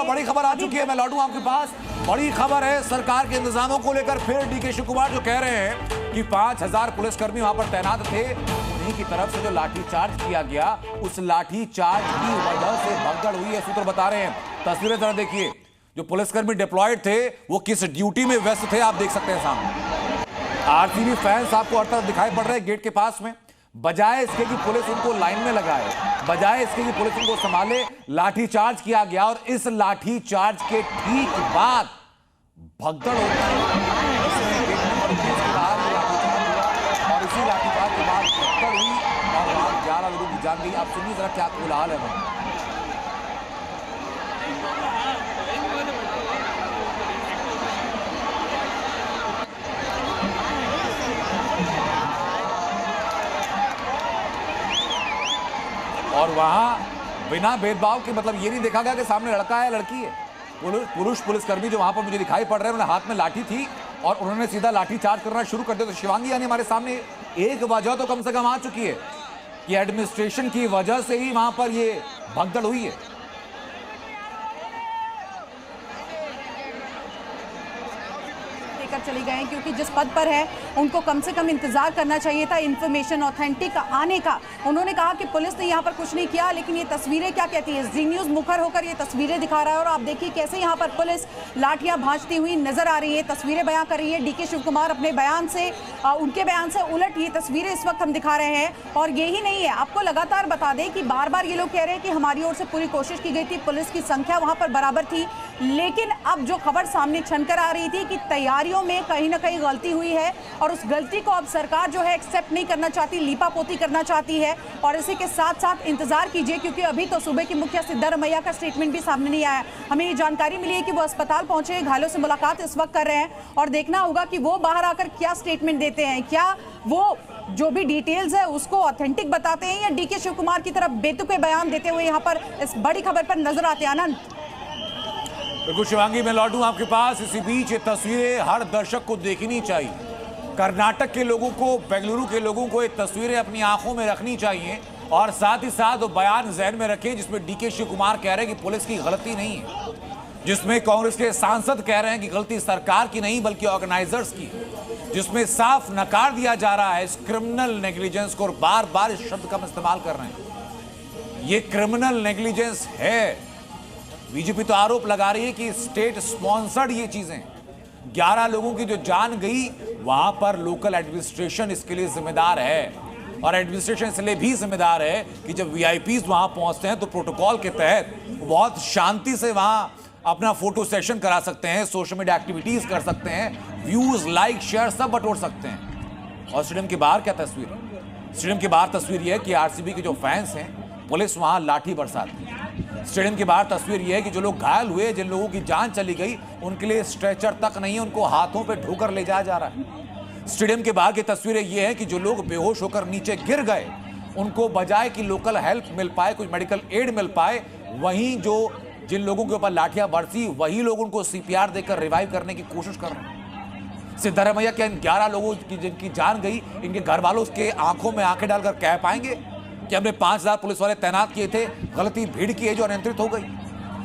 और बड़ी खबर आ चुकी है, मैं लौटूं आपके पास। बड़ी खबर है सरकार के इंतजामों को लेकर। फिर डीके शिव कुमार जो कह रहे हैं कि 5000 पुलिसकर्मी वहां पर तैनात थे, उन्हीं की तरफ से जो लाठीचार्ज किया गया, उस लाठीचार्ज की वजह से भगदड़ हुई है, सूत्र बता रहे हैं। तस्वीरें जरा देखिए, जो पुलिसकर्मी डिप्लॉयड थे वो किस ड्यूटी में व्यस्त थे, आप देख सकते हैं सामने। आरसीबी फैंस आपको हर तरफ दिखाई पड़ रहे हैं गेट के पास में। बजाय इसके कि पुलिस उनको लाइन में लगाए, बजाय इसके कि पुलिस उनको संभाले, लाठीचार्ज किया गया। और इस लाठीचार्ज के ठीक बाद भगदड़ होती है, और इसी लाठीचार्ज के बाद भगदड़ हुई और वहां 11 लोगों की जान गई। आप सुनिए जरा क्या कोलाहल है वहां। और वहां बिना भेदभाव के, मतलब ये नहीं देखा गया कि सामने लड़का है लड़की है। पुरुष पुलिसकर्मी जो वहां पर मुझे दिखाई पड़ रहे हैं, उन्होंने हाथ में लाठी थी और उन्होंने सीधा लाठी चार्ज करना शुरू कर दिया। तो शिवांगी यानी हमारे सामने एक वजह तो कम से कम आ चुकी है कि एडमिनिस्ट्रेशन की वजह से ही वहां पर ये भगदड़ हुई है। चले गए, क्योंकि जिस पद पर है उनको कम से कम इंतजार करना चाहिए था इन्फॉर्मेशन ऑथेंटिक आने का। उन्होंने कहा कि पुलिस ने यहाँ पर कुछ नहीं किया, लेकिन ये तस्वीरें क्या कहती है, जी न्यूज़ मुखर होकर ये तस्वीरें दिखा रहा है। और आप देखिए कैसे यहाँ पर पुलिस लाठियां भांजती हुई नजर आ रही है, तस्वीरें बयां कर रही है। डीके शिव कुमार अपने बयान से, उनके बयान से उलट ये तस्वीरें इस वक्त हम दिखा रहे हैं। और यही नहीं है, आपको लगातार बता दें कि बार बार ये लोग कह रहे हैं कि हमारी ओर से पूरी कोशिश की गई थी, पुलिस की संख्या वहां पर बराबर थी। लेकिन अब जो खबर सामने छनकर आ रही थी कि तैयारियों में कहीं ना कहीं गलती हुई है, और उस गलती को अब सरकार जो है एक्सेप्ट नहीं करना चाहती, लीपापोती करना चाहती है। और इसी के साथ साथ इंतजार कीजिए, क्योंकि अभी तो सुबह की मुखिया सिद्धारमैया का स्टेटमेंट भी सामने नहीं आया। हमें ये जानकारी मिली है कि वो अस्पताल पहुंचे, घायलों से मुलाकात इस वक्त कर रहे हैं, और देखना होगा कि वो बाहर आकर क्या स्टेटमेंट देते हैं। क्या वो जो भी डिटेल्स है उसको ऑथेंटिक बताते हैं, या डीके शिव कुमार की तरफ बेतुके बयान देते हुए यहाँ पर इस बड़ी खबर पर नजर आते हैं। आनंद, बिल्कुल शिवांगी, मैं लौटूं आपके पास। इसी बीच ये तस्वीरें हर दर्शक को देखनी चाहिए। कर्नाटक के लोगों को, बेंगलुरु के लोगों को ये तस्वीरें अपनी आंखों में रखनी चाहिए, और साथ ही साथ वो बयान जहन में रखें जिसमें डीके शिव कुमार कह रहे हैं कि पुलिस की गलती नहीं है, जिसमें कांग्रेस के सांसद कह रहे हैं कि गलती सरकार की नहीं बल्कि ऑर्गेनाइजर्स की, जिसमें साफ नकार दिया जा रहा है इस क्रिमिनल नेग्लिजेंस को, और बार बार इस शब्द का हम इस्तेमाल कर रहे हैं। ये क्रिमिनल नेग्लिजेंस है। बीजेपी तो आरोप लगा रही है कि स्टेट स्पॉन्सर्ड ये चीजें, 11 लोगों की जो जान गई, वहां पर लोकल एडमिनिस्ट्रेशन इसके लिए जिम्मेदार है। और एडमिनिस्ट्रेशन इसलिए भी जिम्मेदार है कि जब वीआईपीज वहां पहुंचते हैं तो प्रोटोकॉल के तहत बहुत शांति से वहां अपना फोटो सेशन करा सकते हैं, सोशल मीडिया एक्टिविटीज कर सकते हैं, व्यूज, लाइक, शेयर सब बटोर सकते हैं। और स्टेडियम के बाहर क्या तस्वीर है? स्टेडियम के बाहर तस्वीर यह है कि आरसीबी के जो फैंस हैं, पुलिस वहां लाठी बरसाती है। स्टेडियम के बाहर तस्वीर यह है कि जो लोग घायल हुए, जिन लोगों की जान चली गई, उनके लिए स्ट्रेचर तक नहीं है, उनको हाथों पे ढोकर ले जाया जा रहा है। स्टेडियम के बाहर की तस्वीरें ये हैं कि जो लोग बेहोश होकर नीचे गिर गए, उनको बजाय कि लोकल हेल्प मिल पाए, कुछ मेडिकल एड मिल पाए, वहीं जो जिन लोगों के ऊपर लाठियां बरसी, वही लोग उनको सीपीआर देकर रिवाइव करने की कोशिश कर रहे हैं। सिद्धारमैया के इन 11 लोगों की जिनकी जान गई, इनके घर वालों के आंखों में आंखें डालकर कह पाएंगे कि हमने 5000 पुलिस वाले तैनात किए थे, गलती भीड़ की है जो अनियंत्रित हो गई?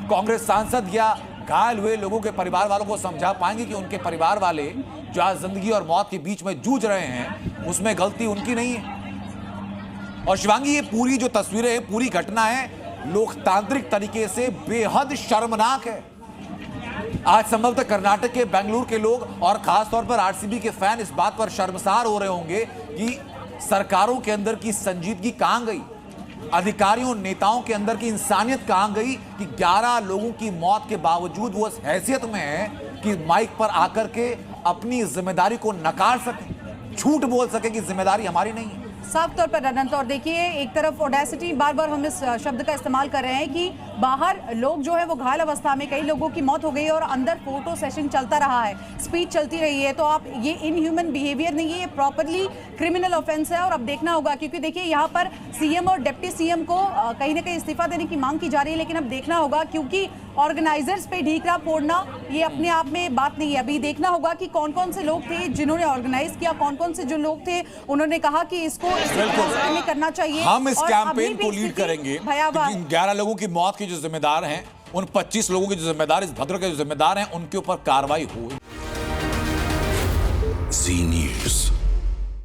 कांग्रेस सांसद या घायल हुए लोगों के परिवार वालों को समझा पाएंगे कि उनके परिवार वाले जो आज जिंदगी और मौत के बीच में जूझ रहे हैं, उसमें गलती उनकी नहीं है? और शिवांगी, ये पूरी जो तस्वीरें हैं, पूरी घटना है, लोकतांत्रिक तरीके से बेहद शर्मनाक है। आज संभवतः कर्नाटक के, बेंगलुरु के लोग और खासतौर पर आरसीबी के फैन इस बात पर शर्मसार हो रहे होंगे कि सरकारों के अंदर की संजीदगी कहां गई, अधिकारियों नेताओं के अंदर की इंसानियत कहां गई कि 11 लोगों की मौत के बावजूद वो इस हैसियत में है कि माइक पर आकर के अपनी जिम्मेदारी को नकार सके, झूठ बोल सके कि जिम्मेदारी हमारी नहीं है। साफ तौर पर अनंत, और देखिए एक तरफ ऑडेसिटी, बार बार हम इस शब्द का इस्तेमाल कर रहे हैं कि बाहर लोग जो है वो घायल अवस्था में, कई लोगों की मौत हो गई और अंदर फोटो सेशन चलता रहा है, स्पीच चलती रही है। तो आप ये इनह्यूमन बिहेवियर नहीं है, ये प्रॉपरली क्रिमिनल ऑफेंस है। और अब देखना होगा, क्योंकि देखिए यहाँ पर सीएम और डिप्टी सीएम को कहीं ना कहीं इस्तीफा देने की मांग की जा रही है, लेकिन अब देखना होगा, क्योंकि ऑर्गेनाइजर्स पे ढीकरा फोड़ना ये अपने आप में बात नहीं है। अभी देखना होगा कि कौन कौन से लोग थे जिन्होंने ऑर्गेनाइज किया, कौन कौन से जो लोग थे उन्होंने कहा कि इसको करना चाहिए। हम इस कैंपेन को लीड करेंगे। 11 लोगों की मौत के जो जिम्मेदार हैं उन 25 लोगों के जो जिम्मेदार, इस भद्र के जो जिम्मेदार हैं, उनके ऊपर कार्रवाई हो। जी न्यूज़।